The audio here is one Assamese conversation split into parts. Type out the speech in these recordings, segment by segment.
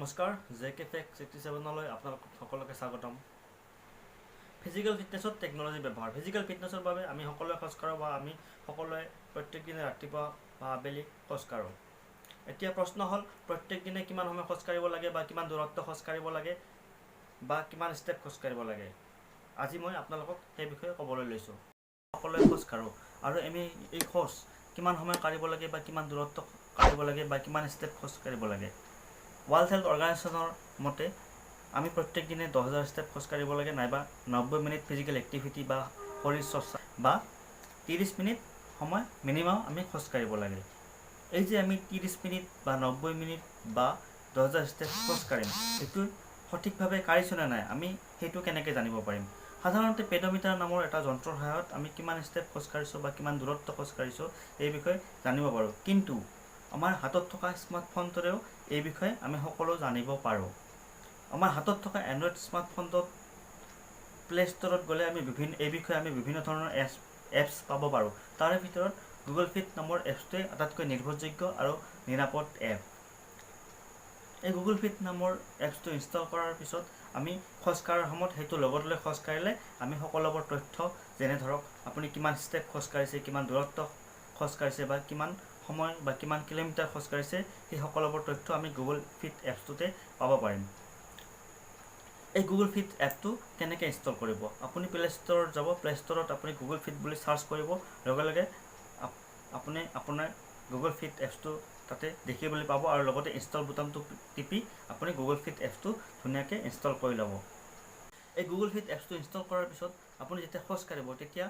নমস্কাৰ জেকে ফেক্ট 67লৈ আপোনালোক সকলোকে স্বাগতম। ফিজিকেল ফিটনেছত টেকনলজি ব্যৱহাৰ। ফিজিকেল ফিটনেছৰ বাবে আমি সকলোৱে খোজ কাঢ়ো বা আমি সকলোৱে প্ৰত্যেক দিনে ৰাতিপুৱা বা আবেলি খোজ কাঢ়ো। এতিয়া প্ৰশ্ন হ'ল প্ৰত্যেক দিনে কিমান সময় খোজ কাঢ়িব লাগে বা কিমান দূৰত্ব খোজ কাঢ়িব লাগে বা কিমান ষ্টেপ খোজ কাঢ়িব লাগে। আজি মই আপোনালোকক সেই বিষয়ে ক'বলৈ লৈছোঁ। সকলোৱে খোজ কাঢ়ো আৰু আমি এই খোজ কিমান সময় কাঢ়িব লাগে বা কিমান দূৰত্ব কাঢ়িব লাগে বা কিমান ষ্টেপ খোজ কাঢ়িব লাগে। ৱৰ্ল্ড হেল্থ অৰ্গেনাইজেশ্যনৰ মতে আমি প্ৰত্যেক দিনে 10,000 ষ্টেপ খোজ কাঢ়িব লাগে, নাইবা 90 মিনিট ফিজিকেল এক্টিভিটি বা শৰীৰ চৰ্চা বা 30 মিনিট সময় মিনিমাম আমি খোজ কাঢ়িব লাগে। এই যে আমি 30 মিনিট বা 90 মিনিট বা 10,000 ষ্টেপ খোজ কাঢ়িম, সেইটো সঠিকভাৱে কাঢ়িছোঁ নে নাই আমি সেইটো কেনেকৈ জানিব পাৰিম? সাধাৰণতে পেডোমিটাৰ নামৰ এটা যন্ত্ৰৰ সহায়ত আমি কিমান ষ্টেপ খোজ কাঢ়িছোঁ বা কিমান দূৰত্ব খোজ কাঢ়িছোঁ এই বিষয়ে জানিব পাৰোঁ। কিন্তু আমাৰ হাতত থকা স্মাৰ্টফোনটোৰেও এই বিষয়ে আমি সকলো জানিব পাৰোঁ। আমাৰ হাতত থকা এণ্ড্ৰইড স্মাৰ্টফোনটোত প্লে ষ্ট'ৰত গ'লে আমি এই বিষয়ে আমি বিভিন্ন ধৰণৰ এপছ পাব পাৰোঁ। তাৰে ভিতৰত গুগল ফিট নামৰ এপছটোৱে আটাইতকৈ নিৰ্ভৰযোগ্য আৰু নিৰাপদ এপ। এই গুগল ফিট নামৰ এপছটো ইনষ্টল কৰাৰ পিছত আমি খোজ কঢ়াৰ সময়ত সেইটো লগত লৈ খোজ কাঢ়িলে আমি সকলোবোৰ তথ্য, যেনে ধৰক আপুনি কিমান ষ্টেপ খোজ কাঢ়িছে, কিমান দূৰত্ব খোজ কাঢ়িছে বা কিমান সময় বা কিমান কিলোমিটাৰ খোজ কাঢ়িছে, সেই সকলোবোৰ তথ্য আমি গুগল ফিট এপছটোতে পাব পাৰিম। এই গুগল ফিট এপটো কেনেকৈ ইনষ্টল কৰিব? আপুনি প্লে ষ্ট'ৰত যাব, প্লে ষ্ট'ৰত আপুনি গুগল ফিট বুলি চাৰ্চ কৰিব, লগে লগে আপুনি আপোনাৰ গুগল ফিট এপছটো তাতে দেখিবলৈ পাব আৰু লগতে ইনষ্টল বুটামটো টিপি আপুনি গুগল ফিট এপছটো ধুনীয়াকৈ ইনষ্টল কৰি ল'ব। এই গুগল ফিট এপছটো ইনষ্টল কৰাৰ পিছত আপুনি যেতিয়া খোজ কাঢ়িব তেতিয়া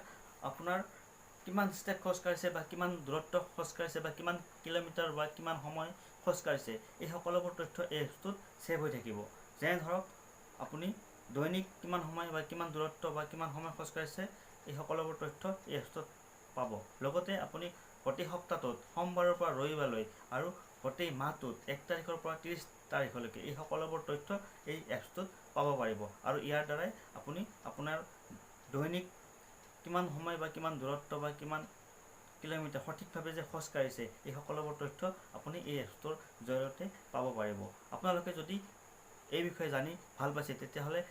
আপোনাৰ কিমান ষ্টেপ খোজ কাঢ়িছে বা কিমান দূৰত্ব খোজ কাঢ়িছে বা কিমান কিলোমিটাৰ বা কিমান সময় খোজ কাঢ়িছে, এই সকলোবোৰ তথ্য এই এপছটোত ছেভ হৈ থাকিব। যেনে ধৰক আপুনি দৈনিক কিমান সময় বা কিমান দূৰত্ব বা কিমান সময় খোজ কাঢ়িছে, এই সকলোবোৰ তথ্য এই এপছটোত পাব। লগতে আপুনি প্ৰতি সপ্তাহটোত সোমবাৰৰ পৰা ৰবিবাৰলৈ আৰু গোটেই মাহটোত 1 তাৰিখৰ পৰা 30 তাৰিখলৈকে এই সকলোবোৰ তথ্য এই এপছটোত পাব পাৰিব। আৰু ইয়াৰ দ্বাৰাই আপুনি আপোনাৰ দৈনিক কিমান সময় বা কিমান দূৰত্ব বা কিমান কিলোমিটাৰ সঠিকভাৱে যে খোজ কাঢ়িছে, এই সকলোবোৰ তথ্য আপুনি এই এপছটোৰ জৰিয়তে পাব পাৰিব। আপোনালোকে যদি এই বিষয়ে জানি ভাল পাইছে তেতিয়াহ'লে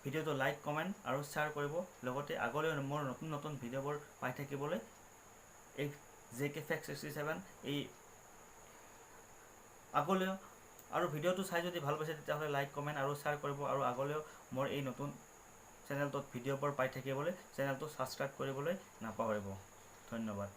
ভিডিঅ'টো লাইক, কমেণ্ট আৰু শ্বেয়াৰ কৰিব। লগতে আগলৈ মোৰ নতুন নতুন ভিডিঅ'বোৰ পাই থাকিবলৈ এই জেকে ফেক্ট 67 এই আগলৈও আৰু ভিডিঅ'টো চাই যদি ভাল পাইছে তেতিয়াহ'লে লাইক, কমেণ্ট আৰু শ্বেয়াৰ কৰিব। আৰু আগলৈও মোৰ এই নতুন চেনেলটোত ভিডিঅ'বোৰ পাই থাকিবলৈ চেনেলটো ছাবস্ক্ৰাইব কৰিবলৈ নাপাহৰিব। ধন্যবাদ।